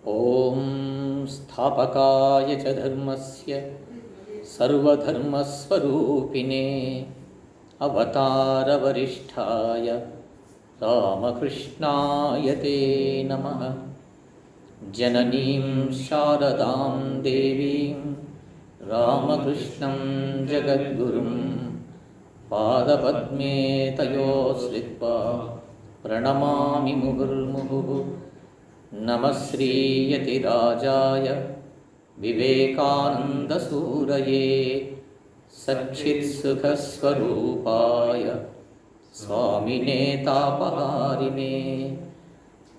ॐ स्थापकाय च धर्मस्य सर्वधर्मस्वरूपिणे अवतारवरिष्ठाय रामकृष्णाय ते नमः। जननीं शारदां देवीं रामकृष्णं जगद्गुरुं पादपद्मे तयोश्रित्वा प्रणमामि मुहुर्मुहुः। नमः श्रीयतिराजाय विवेकानन्दसूरये सच्चित्सुखस्वरूपाय स्वामिने तापहारिणे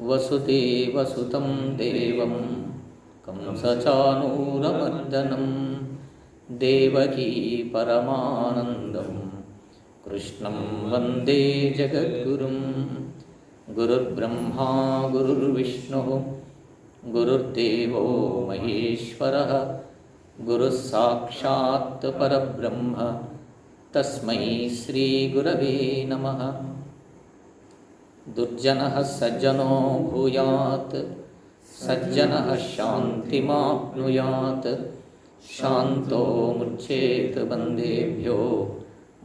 वसुदेवसुतं देवं कंसचाणूरमर्दनं देवकी परमानन्दं कृष्णं वन्दे जगद्गुरुं। गुरुर्ब्रह्मा गुरुर्विष्णुः गुरुर्देवो महेश्वरः गुरुः साक्षात् परब्रह्म तस्मै श्रीगुरवे नमः। दुर्जनः सज्जनो भूयात् सज्जनः शान्तिमाप्नुयात् शान्तो मुच्येत बन्देभ्यो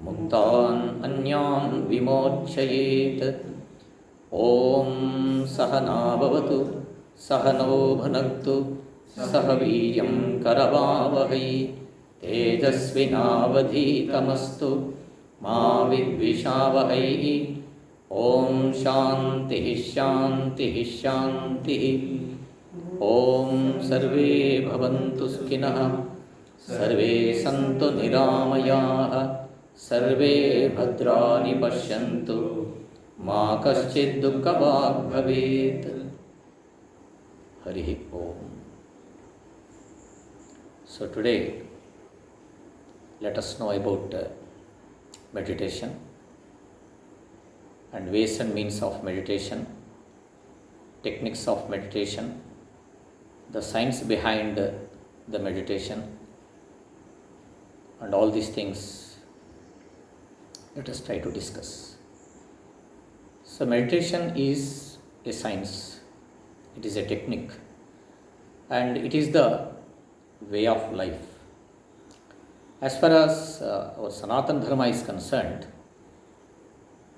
मुक्तान् अन्यान् विमोचयेत्। ॐ सहना भवतु सहनौ भुनक्तु सह वीर्यं करवावहै तेजस्विनावधीतमस्तु मा विद्विषावहै। ॐ शान्तिः शान्तिः शान्तिः। ॐ सर्वे भवन्तु सुखिनः सर्वे सन्तु निरामयाः सर्वे भद्राणि पश्यन्तु मा कश्चित् दुःखभाग् भवेत्। हरिः ओम। So today let us know about meditation and ways and means of meditation, techniques of meditation, the science behind the meditation, and all these things let us try to discuss. So meditation is a science, it is a technique, and it is the way of life. As far as our Sanatana Dharma is concerned,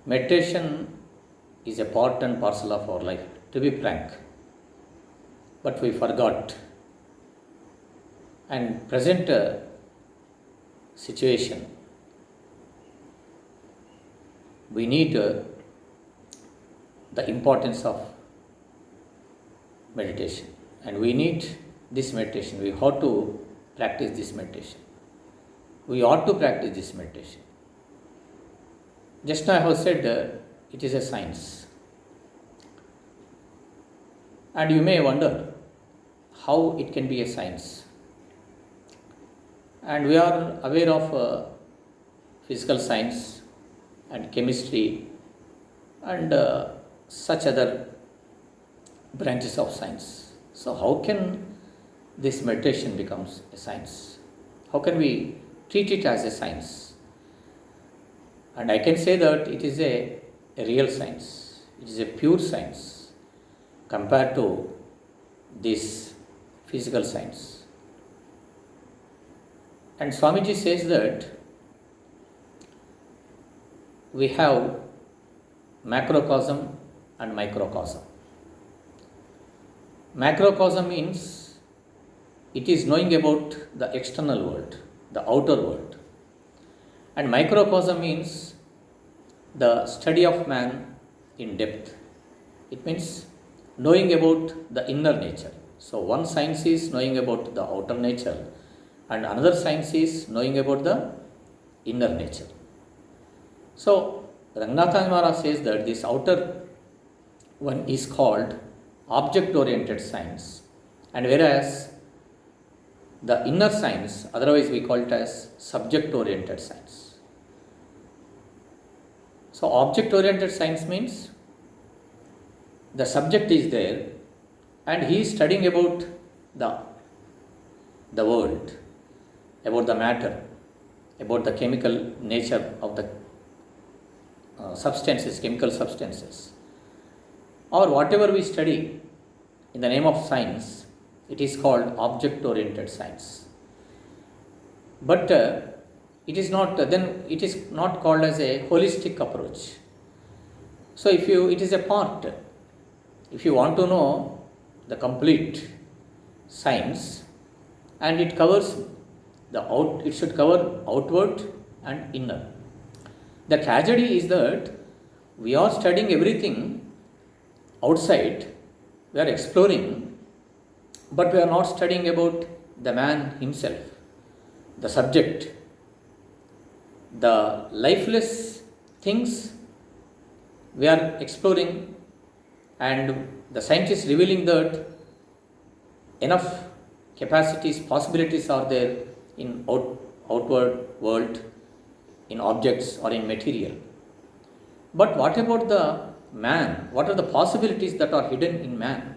meditation is a part and parcel of our life, to be frank. But we forgot, and present situation, we need the importance of meditation, and we need this meditation. We ought to practice this meditation. We ought to practice this meditation. Just now I have said it is a science, and you may wonder how it can be a science. And we are aware of physical science and chemistry and such other branches of science. So how can this meditation becomes a science? How can we treat it as a science? And I can say that it is a real science. It is a pure science compared to this physical science. And Swamiji says that we have macrocosm and microcosm. Macrocosm means it is knowing about the external world, the outer world. And microcosm means the study of man in depth. It means knowing about the inner nature. So one science is knowing about the outer nature, and another science is knowing about the inner nature. So Ranganatha Maharaj says that this outer one is called object-oriented science, and whereas the inner science, otherwise we call it as subject-oriented science. So object-oriented science means the subject is there and he is studying about the world, about the matter, about the chemical nature of the substances, chemical substances, or whatever we study, in the name of science, it is called object oriented science. But it is not, then it is not called as a holistic approach. So it is a part. If you want to know the complete science, and it covers it should cover outward and inner. The tragedy is that we are studying everything outside, we are exploring, but we are not studying about the man himself, the subject, the lifeless things we are exploring, and the scientists revealing that enough capacities, possibilities are there in outward world, in objects or in material. But what about the man? What are the possibilities that are hidden in man?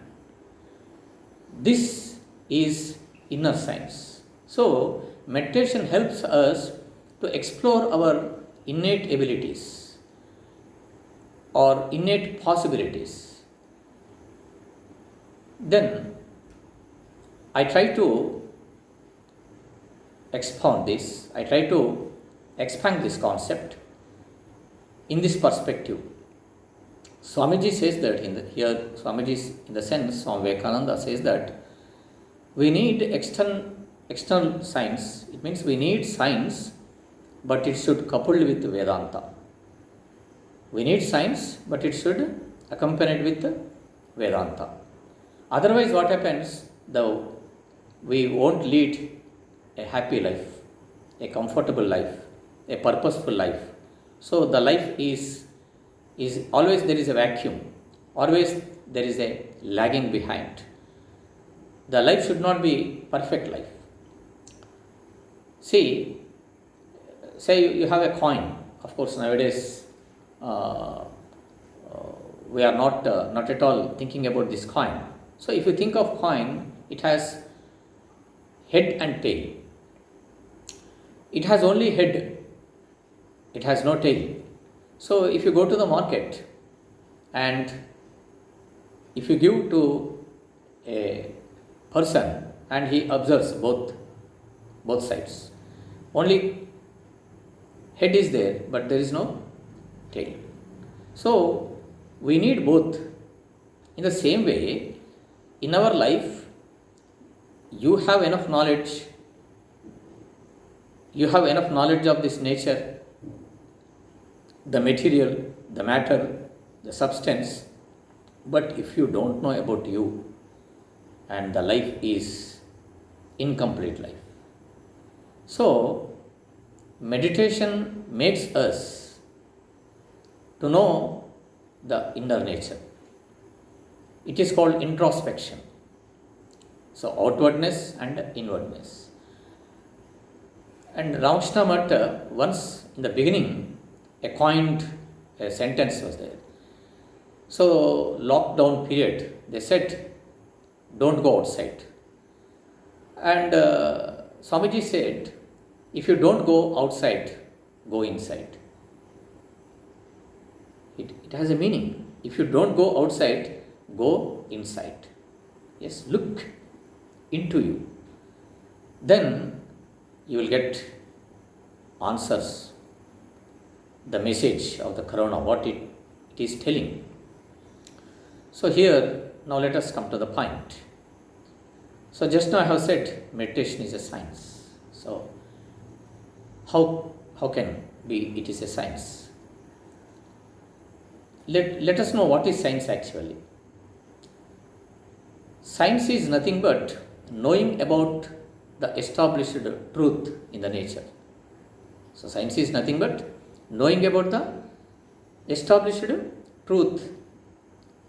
This is inner science. So, meditation helps us to explore our innate abilities or innate possibilities. Then, I try to expand this concept in this perspective. Swamiji says that Swamiji, in the sense, Swami Vivekananda says that we need external science. It means we need science, but it should coupled with Vedanta. We need science, but it should accompanied with Vedanta. Otherwise, what happens? We won't lead a happy life, a comfortable life, a purposeful life. So the life is always there is a vacuum, always there is a lagging behind. The life should not be perfect life. See, say you have a coin. Of course, nowadays we are not at all thinking about this coin. So if you think of coin, it has head and tail. It has only head, it has no tail. So if you go to the market and if you give to a person and he observes both sides, only head is there but there is no tail. So we need both. In the same way, in our life, you have enough knowledge of this nature, the material, the matter, the substance, but if you don't know about you, and the life is incomplete life. So meditation makes us to know the inner nature. It is called introspection. So outwardness and inwardness. And Ramakrishna Math, once in the beginning, a sentence was there. So lockdown period, they said, don't go outside. And Swamiji said, if you don't go outside, go inside. It has a meaning. If you don't go outside, go inside. Yes, look into you. Then you will get answers, the message of the corona, what it is telling. So here, now let us come to the point. So just now I have said meditation is a science. So how can it is a science? Let us know what is science actually. Science is nothing but knowing about the established truth in the nature. So science is nothing but knowing about the established truth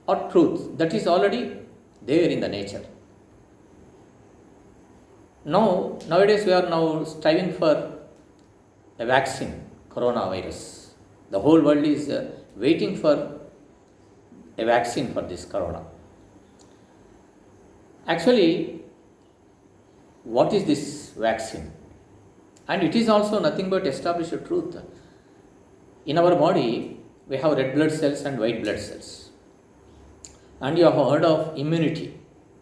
or truth that is already there in the nature. Nowadays we are now striving for a vaccine, coronavirus. The whole world is waiting for a vaccine for this corona. Actually, what is this vaccine? And it is also nothing but established truth. In our body, we have red blood cells and white blood cells. And you have heard of immunity.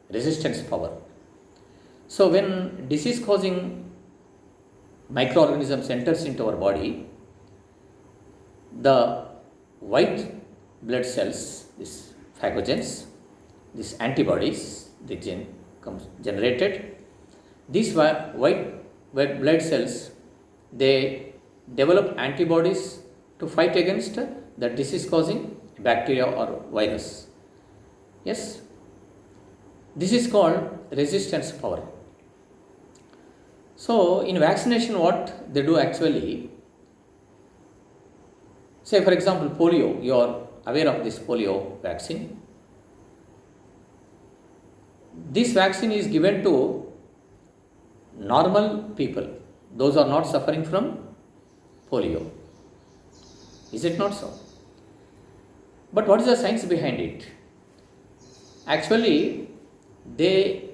resistance power. So when disease causing microorganisms enters into our body, the white blood cells, these phagogens, these antibodies, they comes generated. These white blood cells, they develop antibodies to fight against the disease causing bacteria or virus. Yes, this is called resistance power. So in vaccination, what they do actually, say for example polio, you are aware of this polio vaccine. This vaccine is given to normal people, those are not suffering from polio. Is it not so? But what is the science behind it? Actually, they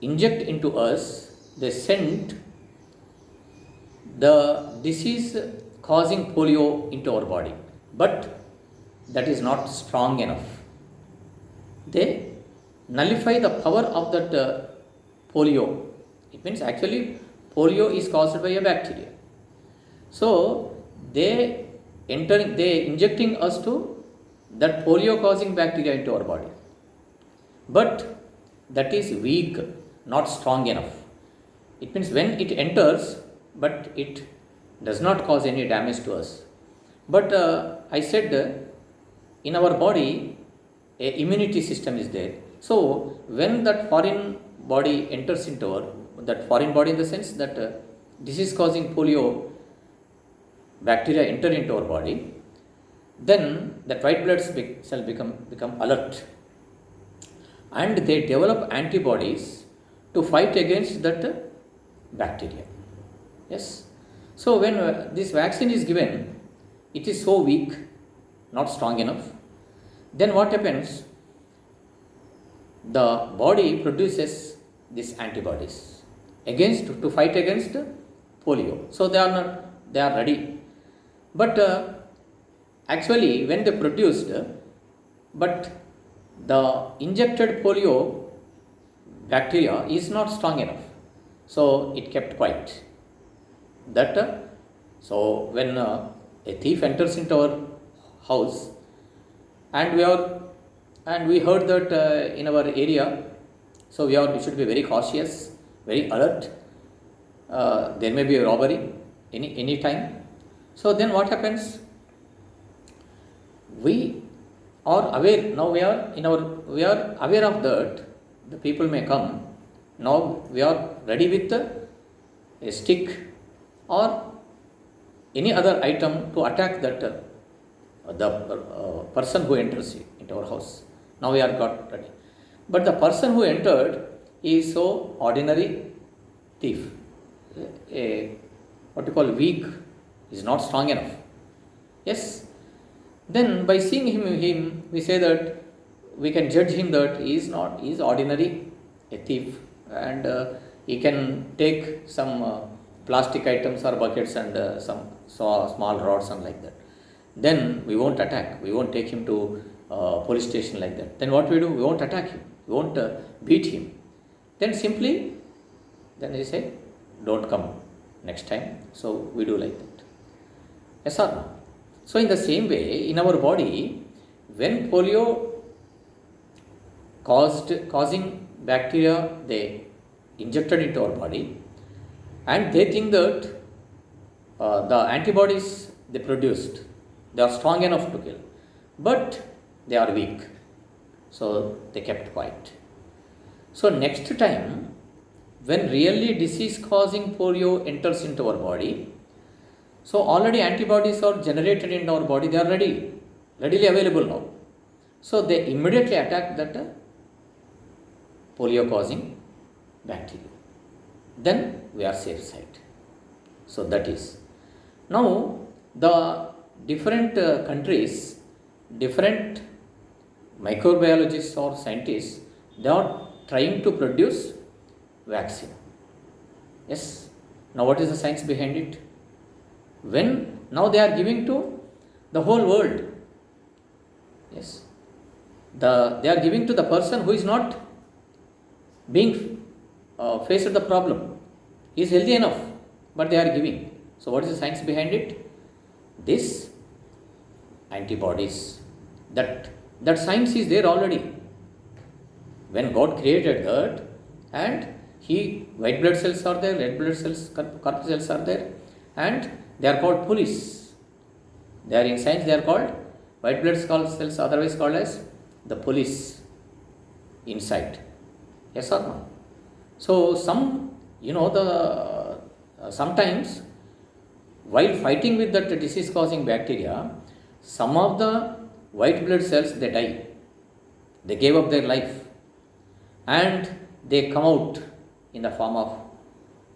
inject into us, they send the disease causing polio into our body, but that is not strong enough. They nullify the power of that polio. It means actually polio is caused by a bacteria. So they injecting us to that polio causing bacteria into our body, but that is weak, not strong enough. It means when it enters, but it does not cause any damage to us. But I said in our body a immunity system is there. So when that foreign body enters into our, that foreign body in the sense that disease causing polio bacteria enter into our body, then that white blood cell become alert, and they develop antibodies to fight against that bacteria. Yes. So when this vaccine is given, it is so weak, not strong enough. Then what happens? The body produces these antibodies to fight against polio. So they are ready. But actually when they produced, but the injected polio bacteria is not strong enough. So it kept quiet. So when a thief enters into our house, and we heard that in our area, so we should be very cautious, very alert. There may be a robbery any time. So then what happens? We are aware now. We are aware of that. The people may come. Now we are ready with a stick or any other item to attack that the person who enters into our house. Now we are got ready. But the person who entered is so ordinary thief, what you call weak, is not strong enough. Yes. Then by seeing him, we say that we can judge him that he is ordinary, a thief, and he can take some plastic items or buckets and some small rods and like that. Then we won't attack. We won't take him to police station like that. Then what we do? We won't attack him. We won't beat him. Then simply, then they say, don't come next time. So we do like that. Yes or no? So in the same way, in our body, when polio causing bacteria, they injected into our body, and they think that the antibodies they produced, they are strong enough to kill, but they are weak. So they kept quiet. So next time, when really disease causing polio enters into our body, so already antibodies are generated in our body, they are readily available now. So they immediately attack that polio causing bacteria. Then we are safe side. So that is. Now the different countries, different microbiologists or scientists, they are trying to produce vaccine. Yes. Now what is the science behind it? When now they are giving to the whole world. Yes. They are giving to the person who is not being faced the problem. He is healthy enough, but they are giving. So, what is the science behind it? This antibodies. That science is there already. When God created that, and white blood cells are there, red blood cells, corpuscle cells are there, and they are called police. They are in science. They are called white blood cells, otherwise called as the police inside. Yes or no? So sometimes while fighting with that disease-causing bacteria, some of the white blood cells they die. They gave up their life, and they come out in the form of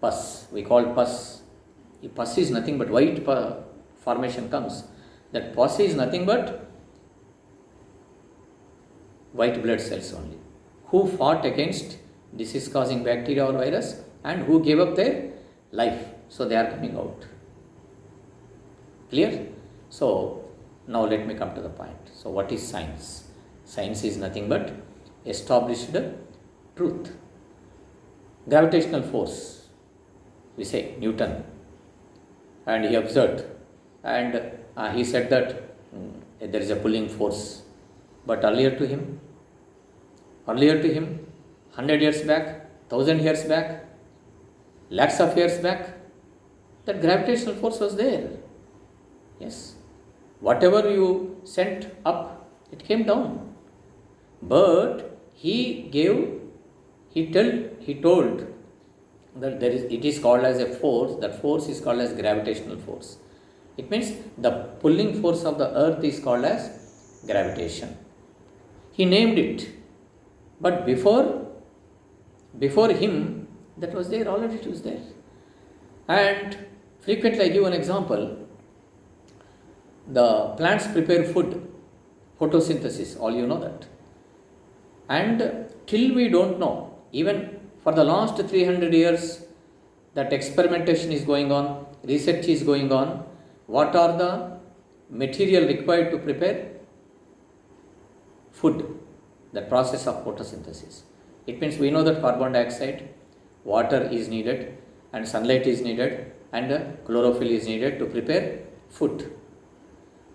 pus. We call pus. Pus is nothing but white formation comes. That pus is nothing but white blood cells only, who fought against disease causing bacteria or virus and who gave up their life. So they are coming out. Clear? So now let me come to the point. So what is science? Science is nothing but established truth. Gravitational force, we say Newton, and he observed, and he said that there is a pulling force. But earlier to him, 100 years back, 1000 years back, lakhs of years back, that gravitational force was there. Yes. Whatever you sent up, it came down. But he told that it is called as a force. That force is called as gravitational force. It means the pulling force of the earth is called as gravitation. He named it. But before him, that was there, already it was there. And frequently I give an example. The plants prepare food, photosynthesis, all you know that. And till we don't know, even for the last 300 years, that experimentation is going on, research is going on. What are the material required to prepare food? The process of photosynthesis. It means we know that carbon dioxide, water is needed, and sunlight is needed, and chlorophyll is needed to prepare food.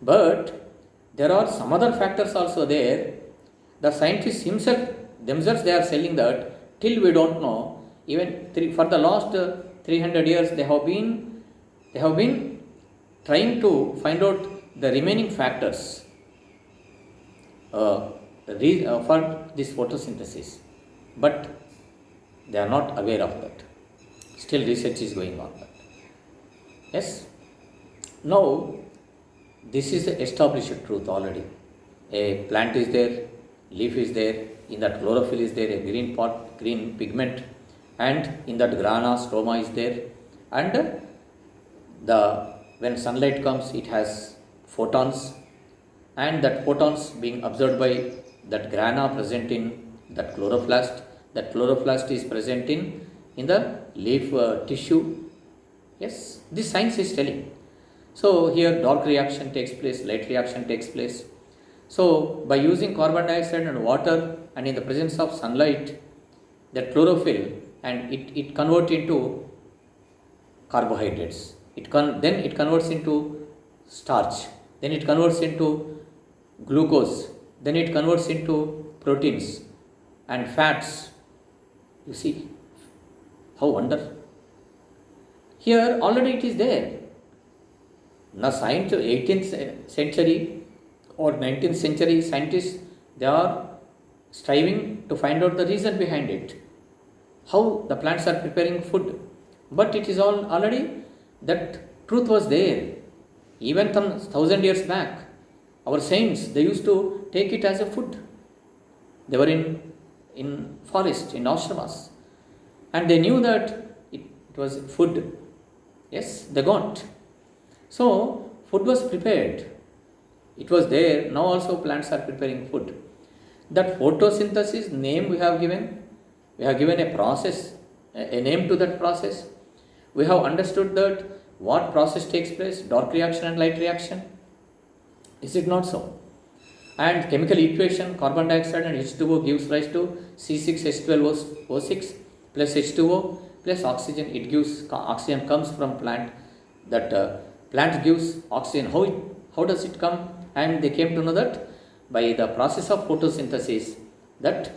But there are some other factors also there. The scientists themselves, they are saying that till we don't know. Even for the last 300 years, they have been trying to find out the remaining factors for this photosynthesis, but they are not aware of that. Still research is going on that. Yes. Now, this is the established truth already. A plant is there, leaf is there, in that chlorophyll is there, a green pigment, and in that grana, stroma is there, and when sunlight comes, it has photons, and that photons being absorbed by that grana present in that chloroplast. That chloroplast is present in the leaf tissue. Yes, this science is telling. So here dark reaction takes place, light reaction takes place. So by using carbon dioxide and water, and in the presence of sunlight, that chlorophyll, and it converts into carbohydrates. Then it converts into starch. Then it converts into glucose. Then it converts into proteins and fats. You see how wonder. Here already it is there. Now, 18th century or 19th century scientists, they are striving to find out the reason behind it. How the plants are preparing food. But it is all already, that truth was there. Even 1000 years back, our saints, they used to take it as a food. They were in forest, in ashramas, and they knew that it was food. Yes, they got. So, food was prepared. It was there. Now also plants are preparing food. That photosynthesis name we have given a process, a name to that process. We have understood that what process takes place, dark reaction and light reaction. Is it not so? And chemical equation, carbon dioxide and H2O gives rise to C6H12O6 plus H2O plus oxygen. It gives oxygen comes from plant. That plant gives oxygen. How does it come? And they came to know that by the process of photosynthesis, that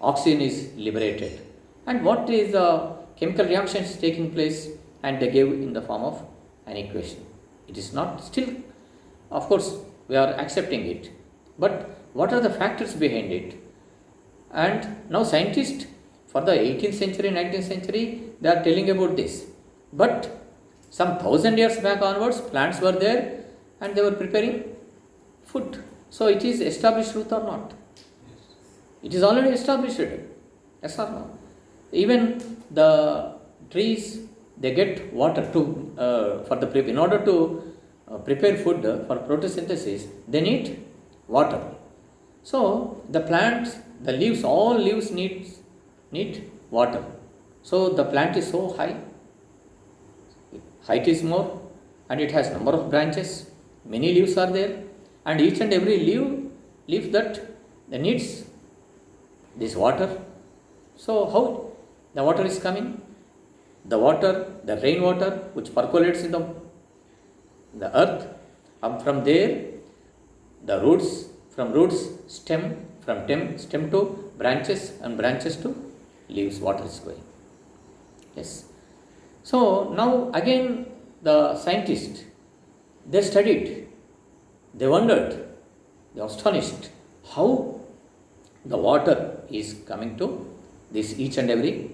oxygen is liberated. And what is the chemical reactions taking place? And they gave in the form of an equation. It is not still, of course, we are accepting it. But what are the factors behind it? And now scientists for the 18th century, 19th century, they are telling about this. But some 1,000 years back onwards, plants were there and they were preparing food. So it is established truth or not? It is already established. Yes or no? Even the trees, they get water to in order to prepare food for photosynthesis, they need water. So the plants, the leaves, all leaves need water. So the plant is so high, height is more, and it has number of branches, many leaves are there, and each and every leaf that needs this water. So how the water is coming? The water, the rainwater which percolates in the earth, from there the roots, from roots stem, from stem to branches, and branches to leaves, water is going. Yes. So now again the scientists, they studied, they wondered, they were astonished how the water is coming to this each and every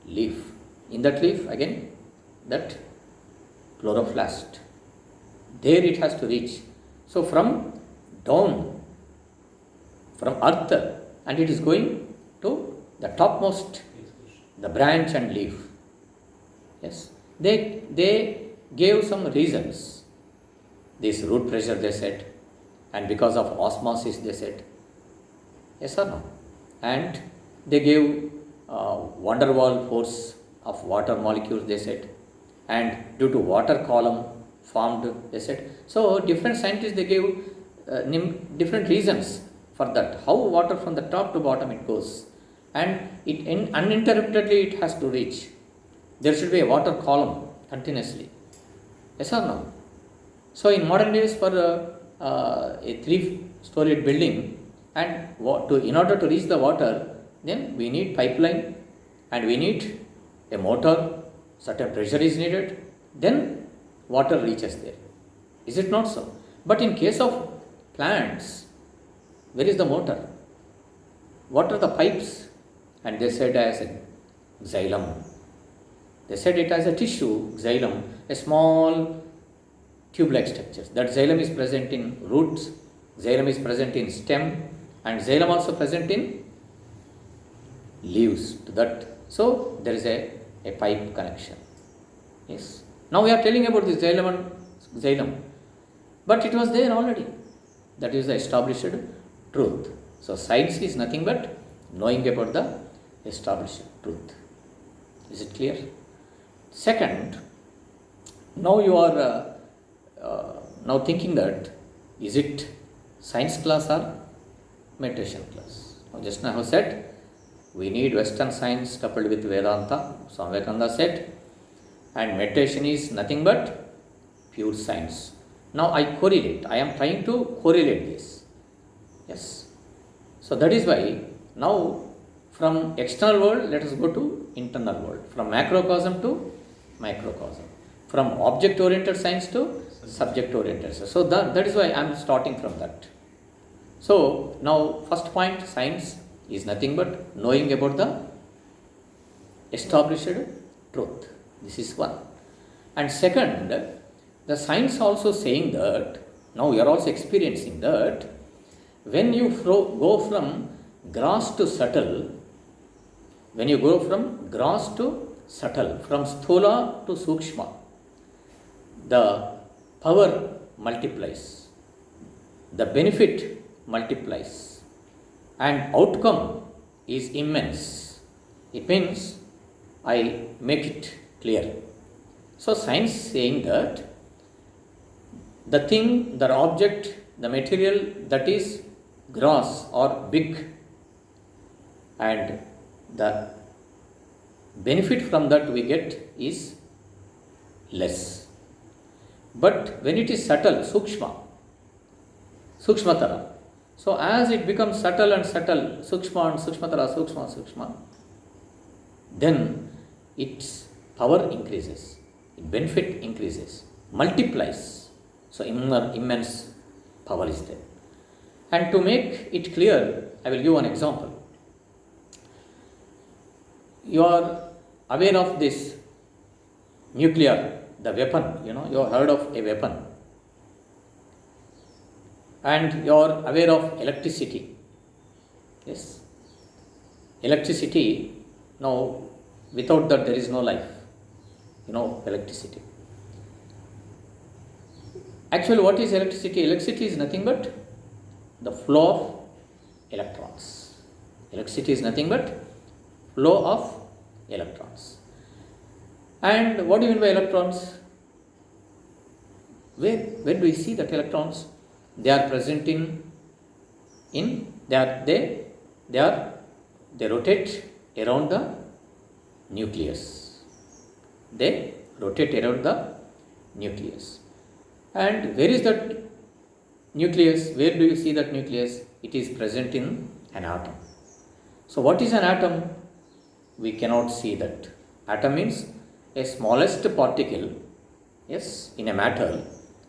leaf. In that leaf again, that chloroplast, there it has to reach. So from down, from earth, and it is going to the topmost, the branch and leaf. Yes, they gave some reasons. This root pressure, they said, and because of osmosis, they said. Yes or no? And they gave van der Waal force of water molecules, they said, and due to water column formed, they said. So different scientists, they gave different reasons for that, how water from the top to bottom it goes, and uninterruptedly it has to reach. There should be a water column continuously. Yes or no? So in modern days, for a 3-storied building, and in order to reach the water, then we need pipeline, and we need a motor, certain pressure is needed, then water reaches there. Is it not so? But in case of plants, where is the motor? What are the pipes? And they said as a xylem. They said it as a tissue, xylem, a small tube-like structure. That xylem is present in roots, xylem is present in stem, and xylem also present in leaves to that. So there is a pipe connection. Yes. Now we are telling about this xylem, but it was there already. That is the established truth. So science is nothing but knowing about the established truth. Is it clear? Second, now you are now thinking that, is it science class or meditation class? Now just now I have said, we need Western science coupled with Vedanta, Swami Vivekananda said, and meditation is nothing but pure science. Now I am trying to correlate this. Yes. So that is why now from external world, let us go to internal world. From macrocosm to microcosm. From object-oriented science to subject-oriented science. So that is why I am starting from that. So now first point, science is nothing but knowing about the established truth. This is one. And second, the science also saying that, now we are also experiencing that, when you go from gross to subtle, from sthula to sukshma, the power multiplies, the benefit multiplies, and outcome is immense. It means, I make it clear. So science saying that the thing, the object, the material that is gross or big, and the benefit from that we get is less. But when it is subtle, sukshmatara, so as it becomes subtle and subtle, sukshma and suksmatara, sukshma, then its power increases, its benefit increases, multiplies. So immense power is there. And to make it clear, I will give one example. You are aware of this nuclear, the weapon, you have heard of a weapon. And you are aware of electricity. Yes. Electricity, now without that there is no life. Electricity. Actually, what is electricity? Electricity is nothing but the flow of electrons. Electricity is nothing but flow of electrons. And what do you mean by electrons? When do we see that electrons? They are present they rotate around the nucleus. They rotate around the nucleus. And where is that nucleus? Where do you see that nucleus? It is present in an atom. So what is an atom? We cannot see that. Atom means a smallest particle, yes, in a matter,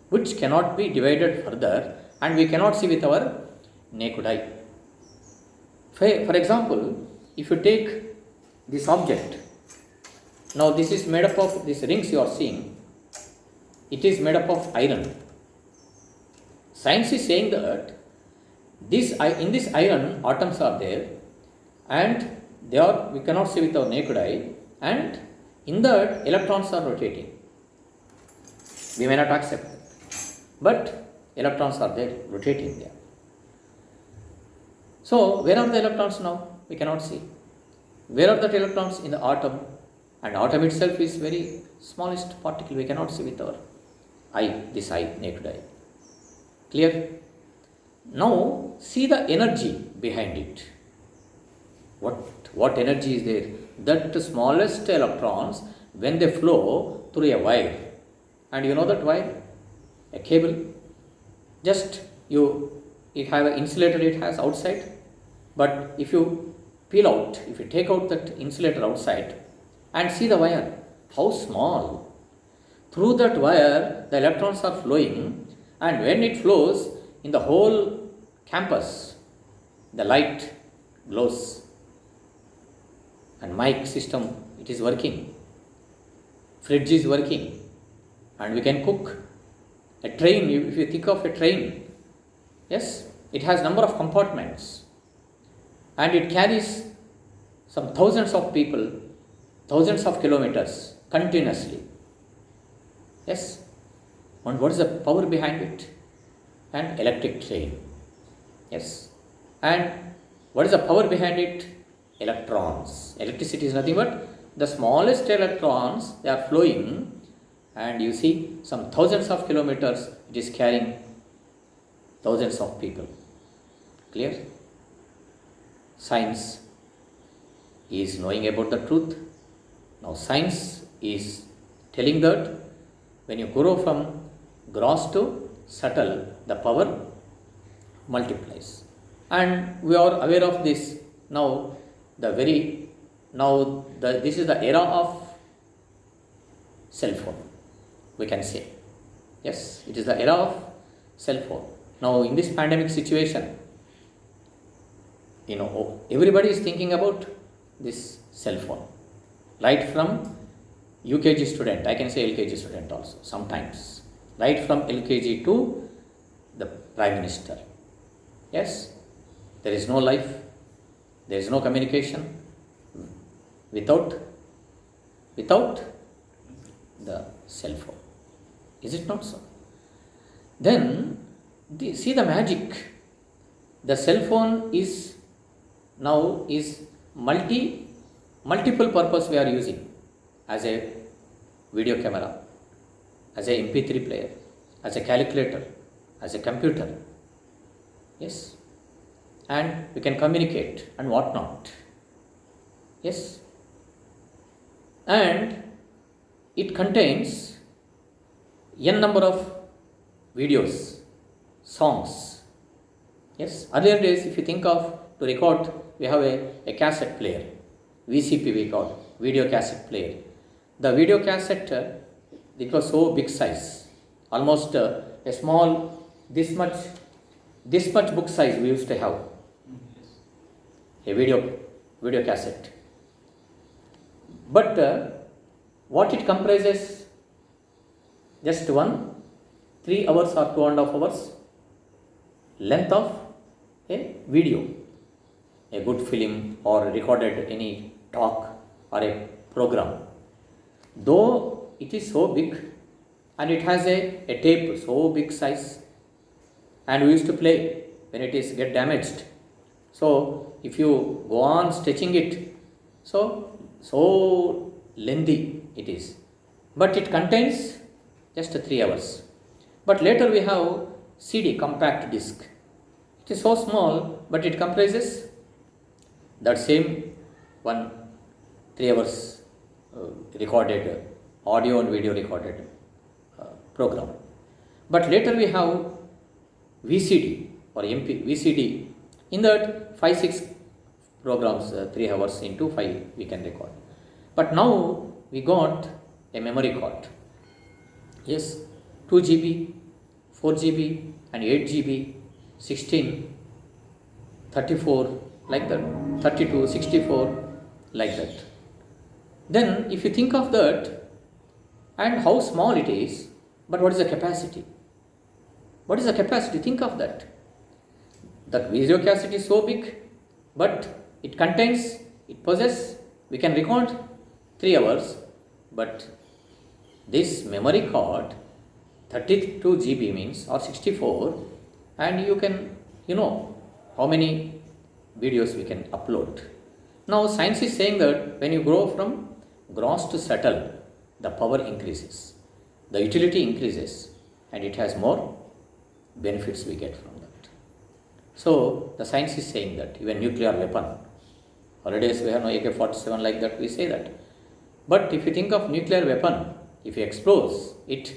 which cannot be divided further, and we cannot see with our naked eye. For example, if you take this object, now this is made up of these rings you are seeing, it is made up of iron. Science is saying that in this iron atoms are there, and we cannot see with our naked eye, and in that electrons are rotating. We may not accept it, but electrons are there, rotating there. So where are the electrons now? We cannot see. Where are the electrons? In the atom, and atom itself is very smallest particle. We cannot see with our eye, naked eye. Clear? Now see the energy behind it. What energy is there? That smallest electrons, when they flow through a wire, and you know that wire, a cable, just it have an insulator it has outside, but if you take out that insulator outside and see the wire, how small. Through that wire the electrons are flowing, and when it flows in the whole campus, the light glows, and mic system, it is working, fridge is working, and we can cook. A train, if you think of a train, yes, it has number of compartments, and it carries some thousands of people, thousands of kilometers continuously. Yes, and what is the power behind it? An electric train. Yes, and what is the power behind it? Electrons. Electricity is nothing but the smallest electrons, they are flowing, and you see some thousands of kilometers, it is carrying thousands of people. Clear? Science is knowing about the truth. Now science is telling that when you grow from gross to subtle, the power multiplies. And we are aware of this now. This is the era of cell phone, we can say. Yes, it is the era of cell phone. Now in this pandemic situation, everybody is thinking about this cell phone. Right from UKG student, I can say LKG student also sometimes. Right from LKG to the Prime Minister. Yes, there is no life, there is no communication without the cell phone. Is it not so? Then see the magic. The cell phone is multiple purpose we are using, as a video camera, as a MP3 player, as a calculator, as a computer. Yes, and we can communicate and whatnot. Yes, and it contains n number of videos, songs. Yes, earlier days, if you think of to record, we have a cassette player, VCP we call, video cassette player. The video cassette, it was so big size, almost a small, this much book size we used to have, a video cassette. But what it comprises, just 3 hours or 2.5 hours length of a video, a good film or recorded any talk or a program. Though it is so big and it has a tape so big size, and we used to play when it is get damaged. So if you go on stretching it, so lengthy it is, but it contains just 3 hours. But later we have CD, compact disc. It is so small, but it comprises that same 3 hours recorded audio and video recorded program. But later we have VCD or VCD. In that 5-6 programs, 3 hours into 5 we can record. But now we got a memory card. Yes, 2 GB, 4 GB and 8 GB, 16, 34, like that, 32, 64, like that. Then if you think of that and how small it is, but what is the capacity? What is the capacity? Think of that. The video cassette is so big, but it possesses, we can record 3 hours, but this memory card 32 GB means or 64, and you can, how many videos we can upload. Now science is saying that when you go from gross to subtle, the power increases, the utility increases, and it has more benefits we get from that. So the science is saying that even nuclear weapon, nowadays we have no AK-47 like that, we say that. But if you think of nuclear weapon, if you explode it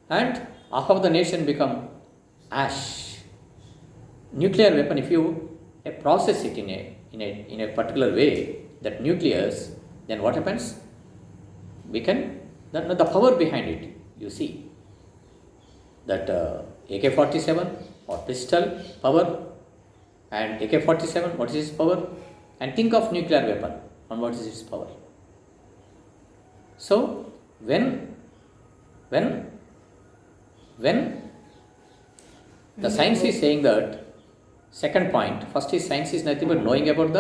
and half of the nation become ash. Nuclear weapon, if you process it in a particular way, that nucleus, then what happens? We can, the power behind it, you see, that AK-47 or pistol power, and AK-47, what is its power? And think of nuclear weapon, and what is its power? So when the science is saying that, second point, first is science is nothing but knowing about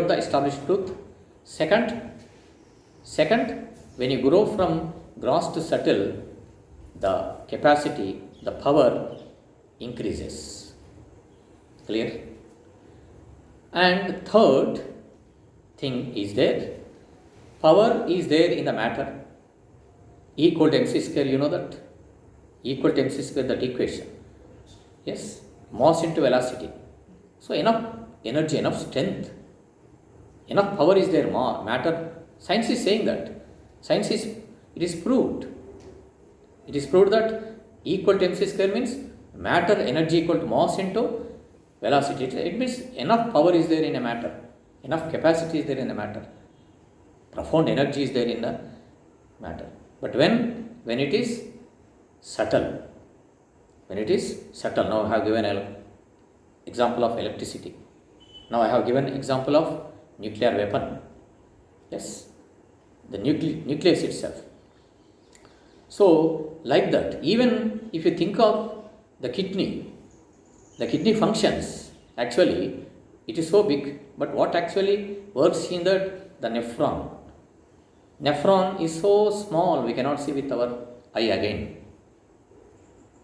the established truth. Second, when you grow from gross to subtle, the capacity, the power increases. Clear? And third thing is there, power is there in the matter. E equal to mc square, you know that? E equal to mc square, that equation. Yes, mass into velocity. So enough energy, enough strength, enough power is there, matter. Science is saying that. It is proved. It is proved that E equal to mc square means matter, energy equal to mass into velocity. It means enough power is there in a matter, enough capacity is there in the matter, profound energy is there in the matter. But when it is subtle, now I have given an example of electricity. Now I have given example of nuclear weapon. Yes, the nucleus itself. So like that, even if you think of the kidney functions, actually it is so big, but what actually works in that, the nephron. Nephron is so small, we cannot see with our eye again.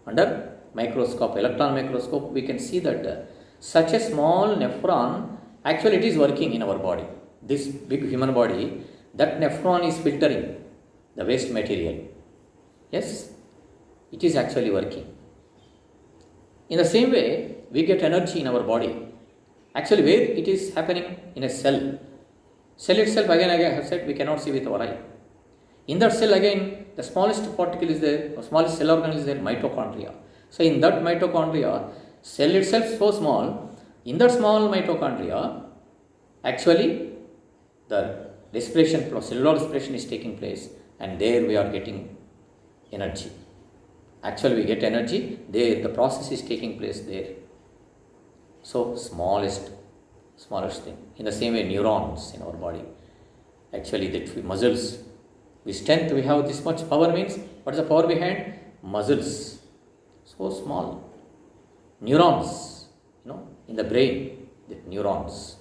Under microscope, electron microscope, we can see that such a small nephron, actually it is working in our body. This big human body, that nephron is filtering the waste material. Yes, it is actually working. In the same way, we get energy in our body. Actually, where it is happening? In a cell. Cell itself, again, I have said, we cannot see with our eye. In that cell, again, the smallest particle is there, the smallest cell organelle is there, mitochondria. So, in that mitochondria, cell itself so small, in that small mitochondria, actually, the respiration, cellular respiration is taking place, and there we are getting energy. Actually, we get energy there, the process is taking place there. So, smallest thing. In the same way, neurons in our body, actually, that muscles, with strength, we have this much power means, what is the power behind? Muscles. So small. Neurons, in the brain, the neurons.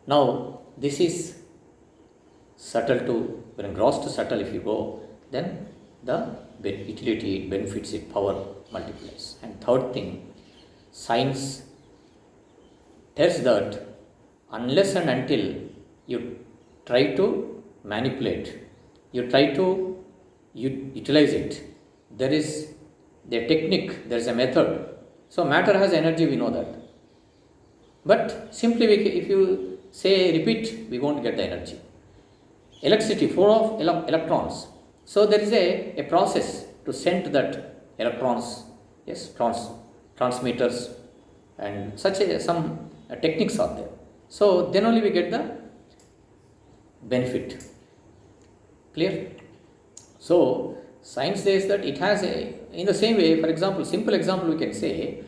Now, this is subtle to, when gross to subtle if you go, then the utility, benefits, it power multiplies. And third thing, science tells that unless and until you try to manipulate, you try to utilize it, there is the technique, there is a method. So matter has energy, we know that. But simply if you say repeat, we won't get the energy. Electricity, full of electrons. So there is a process to send that electrons, yes, transmitters, and some techniques are there. So then only we get the benefit. Clear? So science says that it has in the same way, for example, simple example we can say,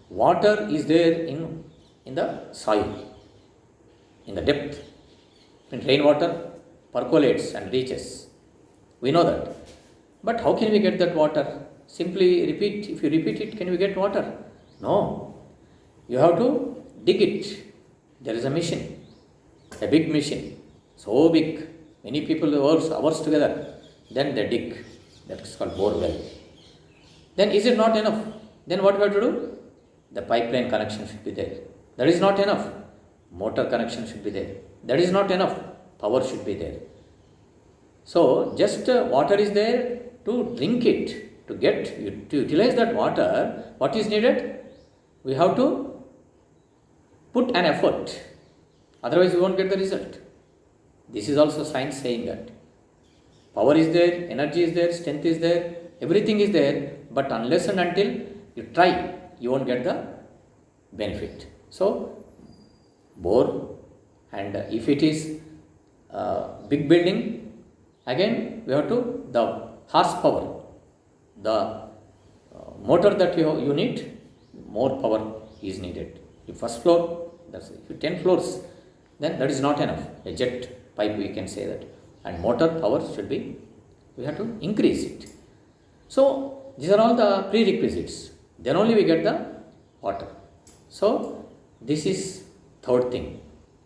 water is there in the soil, in the depth. When rainwater percolates and reaches, we know that. But how can we get that water? Simply repeat, if you repeat it, can we get water? No. You have to dig it. There is a machine, a big machine, so big, many people work hours together, then they dig. That is called bore well. Then is it not enough? Then what we have to do? The pipeline connection should be there. That is not enough. Motor connection should be there. That is not enough. Power should be there. So just water is there to drink it, to utilize that water. What is needed? We have to put an effort. Otherwise we won't get the result. This is also science saying that. Power is there, energy is there, strength is there, everything is there, but unless and until you try, you won't get the benefit. So, bore, and if it is big building, again we have to, the horsepower, the motor that you need, more power is needed. If first floor, that's it. If 10 floors, then that is not enough. A jet pipe, we can say that. And motor power should be, we have to increase it. So these are all the prerequisites. Then only we get the water. So this is third thing.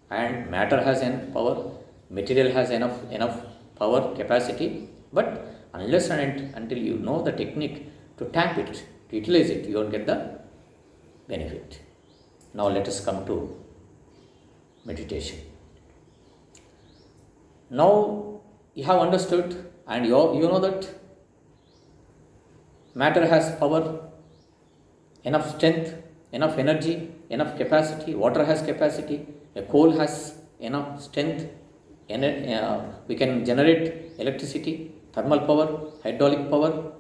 And matter has enough power, material has enough power, capacity. But unless and until you know the technique to tap it, to utilize it, you won't get the benefit. Now let us come to meditation. Now you have understood, and you know that matter has power, enough strength, enough energy, enough capacity. Water has capacity. A coal has enough strength. We can generate electricity, thermal power, hydraulic power,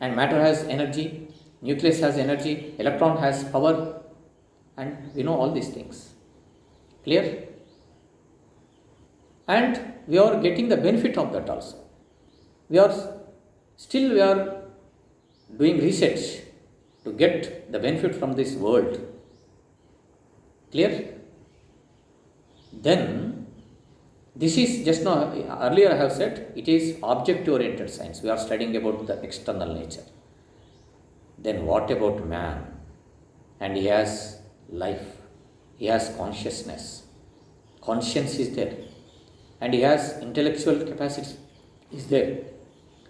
and matter has energy. Nucleus has energy. Electron has power, and we know all these things. Clear? And we are getting the benefit of that also. We are doing research to get the benefit from this world. Clear? Then, this is just now, earlier I have said, it is object-oriented science. We are studying about the external nature. Then what about man? And he has life. He has consciousness. Conscience is there. And he has intellectual capacity is there.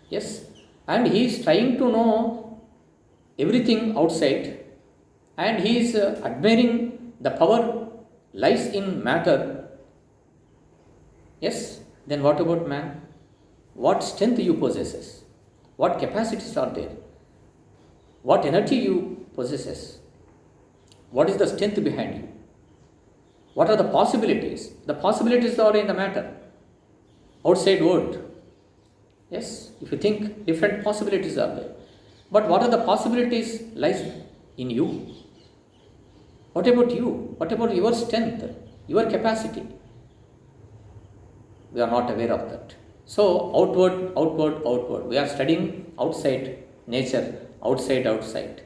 Yes. And he is trying to know everything outside, and he is admiring the power lies in matter. Yes. Then what about man? What strength you possesses? What capacities are there? What energy you possesses? What is the strength behind you? What are the possibilities? The possibilities are in the matter, outside world. Yes, if you think, different possibilities are there. But what are the possibilities lies in you? What about you? What about your strength, your capacity? We are not aware of that. So outward. We are studying outside nature, outside.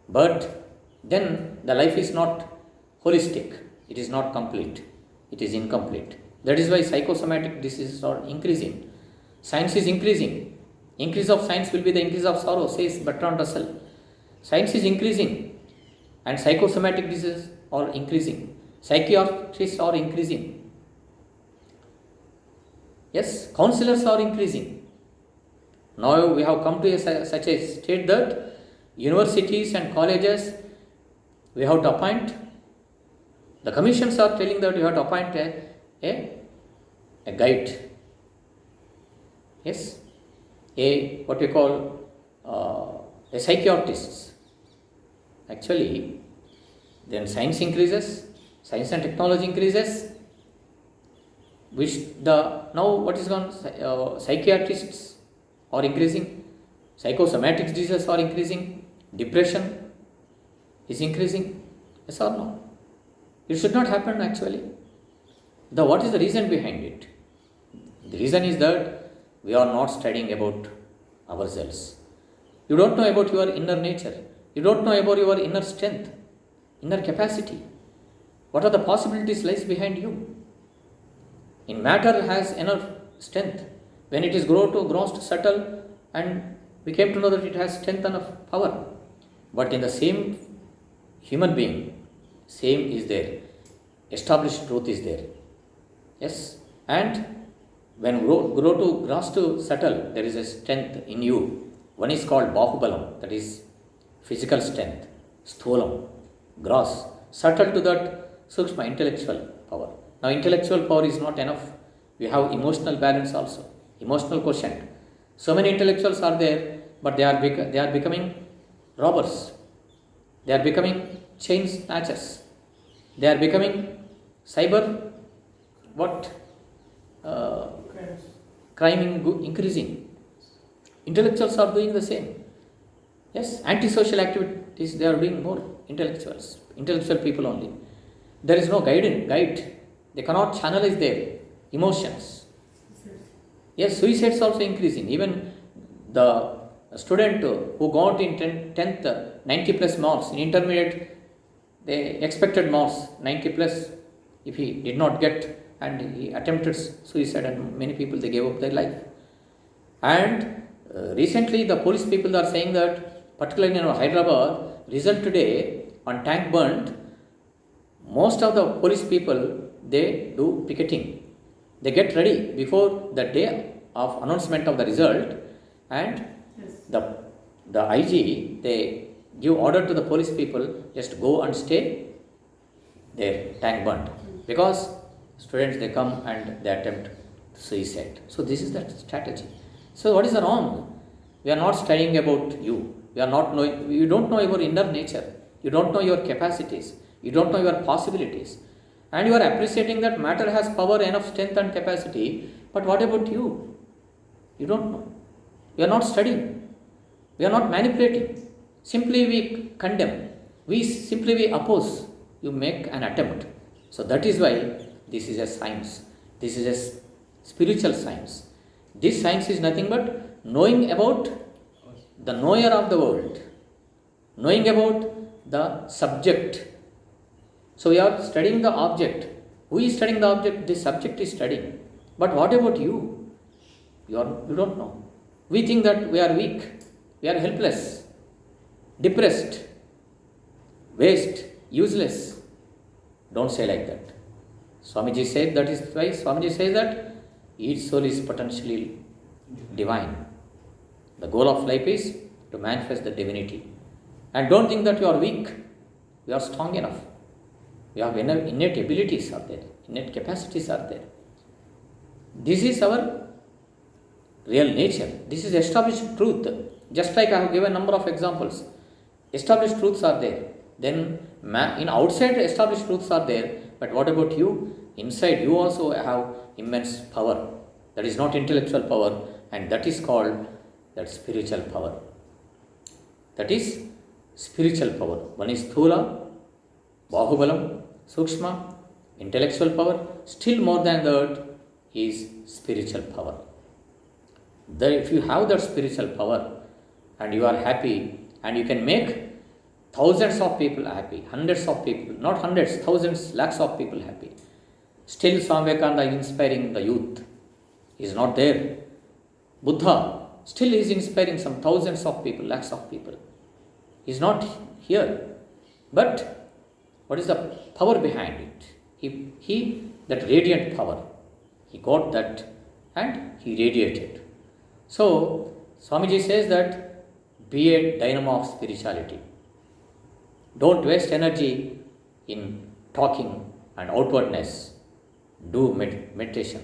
But then the life is not holistic. It is not complete. It is incomplete. That is why psychosomatic diseases are increasing. Science is increasing. Increase of science will be the increase of sorrow, says Bertrand Russell. Science is increasing and psychosomatic diseases are increasing. Psychiatrists are increasing. Yes, counselors are increasing. Now we have come to such a state that universities and colleges, we have to appoint, the commissions are telling that you have to appoint a guide. Yes, what we call a psychiatrist. Actually, then science increases, science and technology increases, which now what is gone, psychiatrists are increasing, psychosomatic diseases are increasing, depression is increasing. Yes or no? It should not happen actually. What is the reason behind it? The reason is that we are not studying about ourselves. You don't know about your inner nature. You don't know about your inner strength, inner capacity. What are the possibilities lies behind you? In matter has enough strength. When it is grossed, subtle, and we came to know that it has strength enough power. But in the same human being, same is there. Established truth is there. Yes. And when gross to subtle, there is a strength in you. One is called Bahubalam, that is physical strength. Stholam, gross. Subtle to that, Sukshma, intellectual power. Now, intellectual power is not enough. We have emotional balance also, emotional quotient. So many intellectuals are there, but they are becoming robbers. They are becoming chain snatchers. They are becoming cyber crime increasing. Intellectuals are doing the same. Yes, antisocial activities they are doing more. Intellectual people only. There is no guide. They cannot channelize their emotions. Yes, suicides also increasing. Even the student who got in 10th 90 plus marks, in intermediate they expected marks 90 plus, if he did not get and he attempted suicide, and many people they gave up their life. And recently the police people are saying that, particularly in Hyderabad, result today on tank burnt, most of the police people they do picketing. They get ready before the day of announcement of the result, and the IG they give order to the police people, just go and stay there, tank burnt, because students they come and they attempt suicide. So this is the strategy. So what is the wrong? We are not studying about you. You don't know your inner nature. You don't know your capacities. You don't know your possibilities. And you are appreciating that matter has power, enough strength and capacity. But what about you? You don't know. We are not studying. We are not manipulating. Simply we condemn. We oppose. You make an attempt. So that is why this is a science. This is a spiritual science. This science is nothing but knowing about the knower of the world. Knowing about the subject. So we are studying the object. Who is studying the object? The subject is studying. But what about you? You don't know. We think that we are weak. We are helpless. Depressed. Waste. Useless. Don't say like that. Swamiji said, that is why Swamiji says that each soul is potentially divine. The goal of life is to manifest the divinity. And don't think that you are weak. You are strong enough. You have innate abilities are there. Innate capacities are there. This is our real nature. This is established truth. Just like I have given a number of examples. Established truths are there. Then In outside established truths are there, but what about you? Inside you also have immense power. That is not intellectual power, and that is called that spiritual power. That is spiritual power. One is Thula, Bahubalam, Sukshma, intellectual power. Still more than that is spiritual power. That if you have that spiritual power and you are happy and you can make thousands of people happy, hundreds of people, not hundreds, thousands, lakhs of people happy. Still Swami Vivekananda is inspiring the youth. He is not there. Buddha still is inspiring some thousands of people, lakhs of people. He is not here. But what is the power behind it? He that radiant power, he got that and he radiated. So Swamiji says that be a dynamo of spirituality. Don't waste energy in talking and outwardness. Do meditation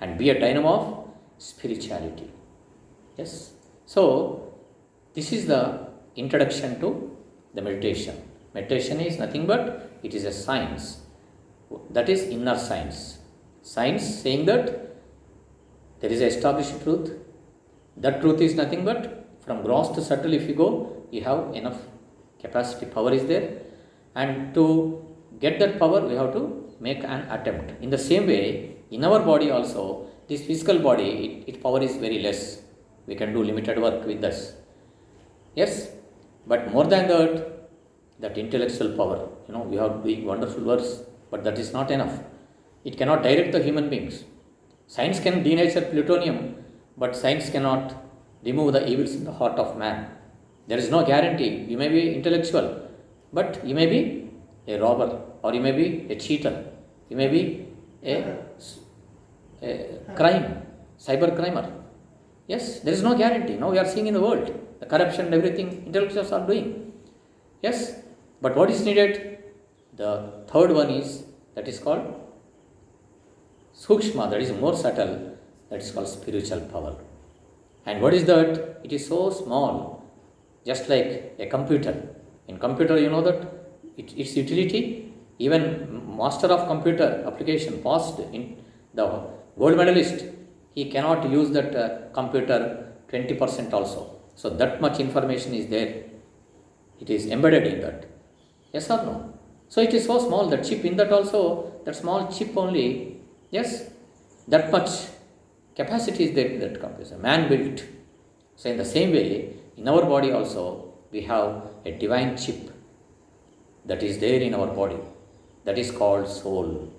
and be a dynamo of spirituality. Yes. So this is the introduction to the meditation. Meditation is nothing but it is a science. That is inner science. Science saying that there is a established truth. That truth is nothing but from gross to subtle. If you go, you have enough capacity, power is there, and to get that power we have to make an attempt. In the same way, in our body also, this physical body, its power is very less. We can do limited work with this. Yes, but more than that, that intellectual power, we have doing wonderful works, but that is not enough. It cannot direct the human beings. Science can denature plutonium, but science cannot remove the evils in the heart of man. There is no guarantee. You may be intellectual, but you may be a robber, or you may be a cheater, you may be a crime, cyber crimer. Yes, there is no guarantee. Now we are seeing in the world the corruption and everything intellectuals are doing. Yes, but what is needed? The third one is that is called Sukshma, that is more subtle, that is called spiritual power. And what is that? It is so small, just like a computer. In computer, you know that its utility, even master of computer application, past in the gold medalist, he cannot use that computer 20% also. So that much information is there. It is embedded in that. Yes or no? So it is so small, that chip in that also, that small chip only, yes, that much capacity is there in that computer, man built. So in the same way, in our body also, we have a divine chip that is there in our body. That is called soul.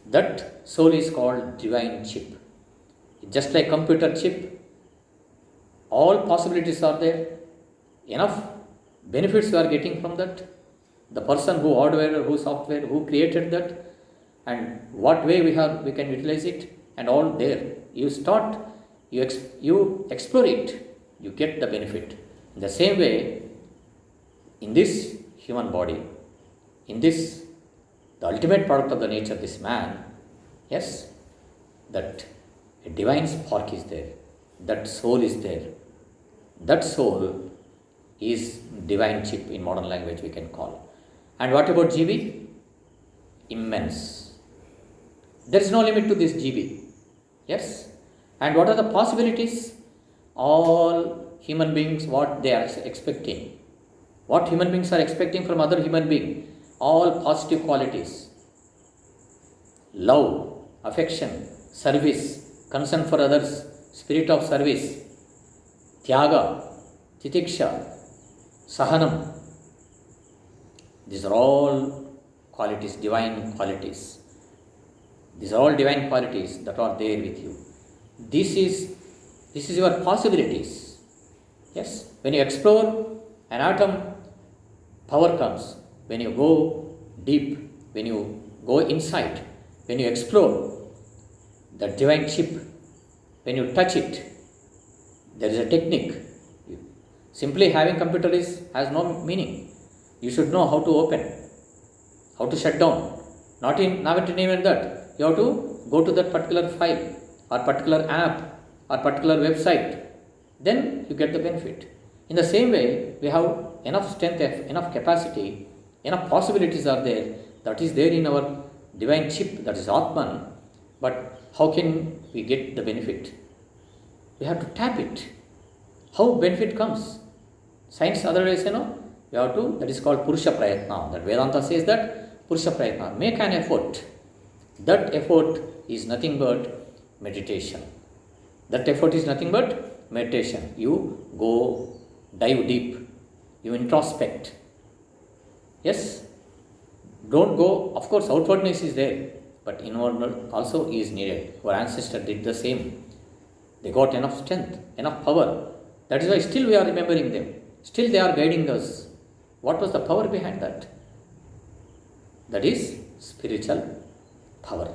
That soul is called divine chip. Just like computer chip, all possibilities are there. Enough benefits you are getting from that. The person who hardware or who software, who created that, and what way we can utilize it, and all there. You start, you explore it, you get the benefit. In the same way, in this human body, in this, the ultimate product of the nature, this man, yes, that a divine spark is there, that soul is there. That soul is divine chip, in modern language we can call. And what about GB? Immense. There is no limit to this GB. Yes. And what are the possibilities? All human beings, what they are expecting. What human beings are expecting from other human being? All positive qualities. Love, affection, service, concern for others, spirit of service, Tyaga, Titiksha, Sahanam. These are all qualities, divine qualities. These are all divine qualities that are there with you. This is your possibilities. Yes, when you explore an atom, power comes. When you go deep, when you go inside, when you explore that divine chip, when you touch it, there is a technique. Simply having computer has no meaning. You should know how to open, how to shut down. Not even that. You have to go to that particular file or particular app or particular website. Then you get the benefit. In the same way, we have enough strength, enough capacity, enough possibilities are there, that is there in our divine chip, that is Atman. But how can we get the benefit? We have to tap it. How benefit comes? Science otherwise, you have to, that is called Purusha Prayatna. That Vedanta says that Purusha Prayatna, make an effort. That effort is nothing but meditation. That effort is nothing but meditation. You go dive deep, you introspect. Yes, don't go, of course, outwardness is there, but inwardness also is needed. Our ancestors did the same. They got enough strength, enough power. That is why still we are remembering them. Still they are guiding us. What was the power behind that? That is spiritual power.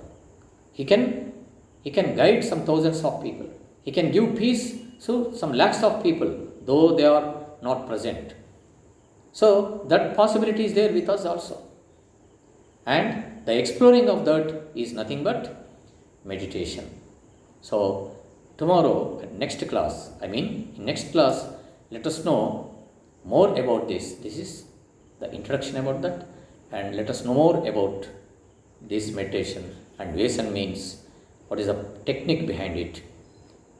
He can guide some thousands of people. He can give peace to some lakhs of people, though they are not present. So that possibility is there with us also. And the exploring of that is nothing but meditation. So tomorrow, next class, in next class, let us know more about this. This is the introduction about that, and let us know more about this meditation and ways and means, what is the technique behind it,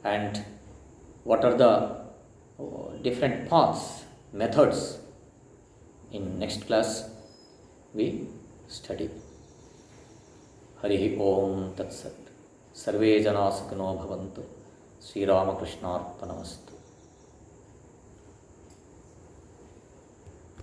and what are the different paths, methods. In next class we study. Hari Om Tat Sat. Sarve Jana Sukhino Bhavantu. Sri Ramakrishna Arpanamastu.